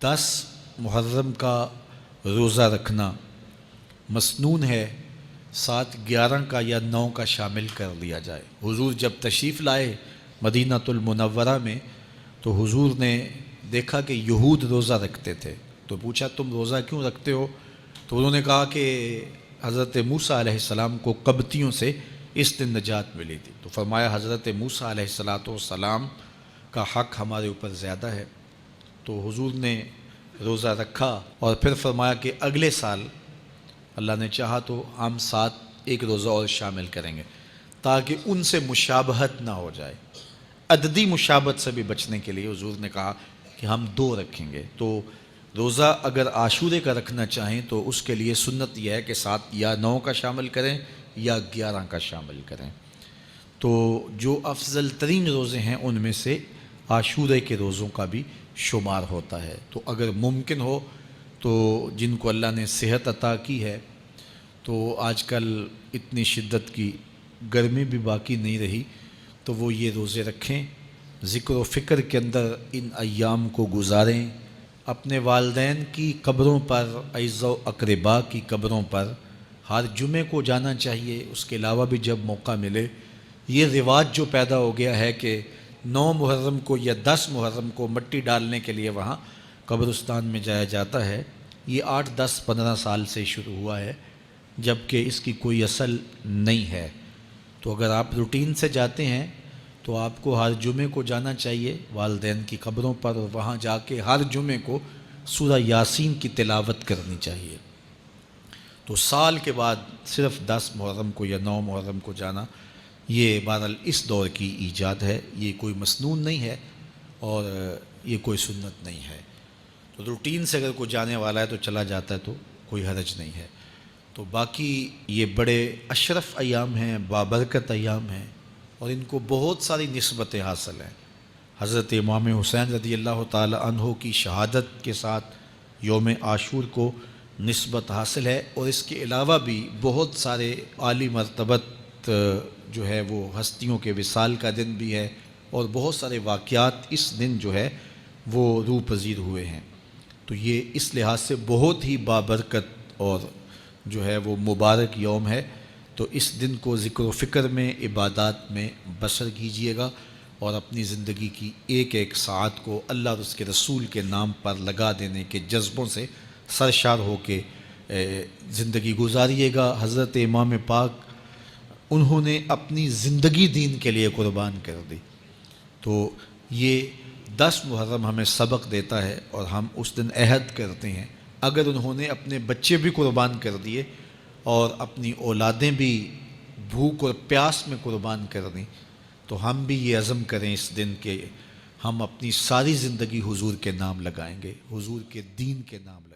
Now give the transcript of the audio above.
محرم کا روزہ رکھنا مسنون ہے، ساتھ 11 کا یا 9 کا شامل کر لیا جائے۔ حضور جب تشریف لائے مدینہ المنورہ میں تو حضور نے دیکھا کہ یہود روزہ رکھتے تھے، تو پوچھا تم روزہ کیوں رکھتے ہو؟ تو انہوں نے کہا کہ حضرت موسیٰ علیہ السلام کو قبطیوں سے اس دن نجات ملی تھی، تو فرمایا حضرت موسیٰ علیہ السلام کا حق ہمارے اوپر زیادہ ہے، تو حضور نے روزہ رکھا اور پھر فرمایا کہ اگلے سال اللہ نے چاہا تو ہم ساتھ ایک روزہ اور شامل کریں گے تاکہ ان سے مشابہت نہ ہو جائے۔ عددی مشابہت سے بھی بچنے کے لیے حضور نے کہا کہ ہم 2 رکھیں گے۔ تو روزہ اگر عاشورے کا رکھنا چاہیں تو اس کے لیے سنت یہ ہے کہ ساتھ یا 9 کا شامل کریں یا 11 کا شامل کریں۔ تو جو افضل ترین روزے ہیں ان میں سے عاشورے کے روزوں کا بھی شمار ہوتا ہے۔ تو اگر ممکن ہو تو جن کو اللہ نے صحت عطا کی ہے، تو آج کل اتنی شدت کی گرمی بھی باقی نہیں رہی، تو وہ یہ روزے رکھیں، ذکر و فکر کے اندر ان ایام کو گزاریں، اپنے والدین کی قبروں پر، اعزاء و اقرباء کی قبروں پر ہر جمعے کو جانا چاہیے۔ اس کے علاوہ بھی جب موقع ملے، یہ رواج جو پیدا ہو گیا ہے کہ 9 محرم کو یا 10 محرم کو مٹی ڈالنے کے لیے وہاں قبرستان میں جایا جاتا ہے، یہ 8 10 15 سال سے شروع ہوا ہے، جبکہ اس کی کوئی اصل نہیں ہے۔ تو اگر آپ روٹین سے جاتے ہیں تو آپ کو ہر جمعے کو جانا چاہیے والدین کی قبروں پر، اور وہاں جا کے ہر جمعے کو سورہ یاسین کی تلاوت کرنی چاہیے۔ تو سال کے بعد صرف 10 محرم کو یا 9 محرم کو جانا، یہ بہرحال اس دور کی ایجاد ہے، یہ کوئی مسنون نہیں ہے اور یہ کوئی سنت نہیں ہے۔ تو روٹین سے اگر کوئی جانے والا ہے تو چلا جاتا ہے تو کوئی حرج نہیں ہے۔ تو باقی یہ بڑے اشرف ایام ہیں، بابرکت ایام ہیں، اور ان کو بہت ساری نسبتیں حاصل ہیں۔ حضرت امام حسین رضی اللہ تعالی عنہ کی شہادت کے ساتھ یوم عاشور کو نسبت حاصل ہے، اور اس کے علاوہ بھی بہت سارے عالی مرتبت جو ہے وہ ہستیوں کے وصال کا دن بھی ہے، اور بہت سارے واقعات اس دن جو ہے وہ روح پذیر ہوئے ہیں۔ تو یہ اس لحاظ سے بہت ہی بابرکت اور جو ہے وہ مبارک یوم ہے۔ تو اس دن کو ذکر و فکر میں، عبادات میں بسر کیجئے گا، اور اپنی زندگی کی ایک ایک ساعت کو اللہ اور اس کے رسول کے نام پر لگا دینے کے جذبوں سے سرشار ہو کے زندگی گزاریے گا۔ حضرت امام پاک انہوں نے اپنی زندگی دین کے لیے قربان کر دی، تو یہ 10 محرم ہمیں سبق دیتا ہے، اور ہم اس دن عہد کرتے ہیں اگر انہوں نے اپنے بچے بھی قربان کر دیے اور اپنی اولادیں بھی بھوک اور پیاس میں قربان کر دیں، تو ہم بھی یہ عزم کریں اس دن کہ ہم اپنی ساری زندگی حضور کے نام لگائیں گے، حضور کے دین کے نام لگائیں گے۔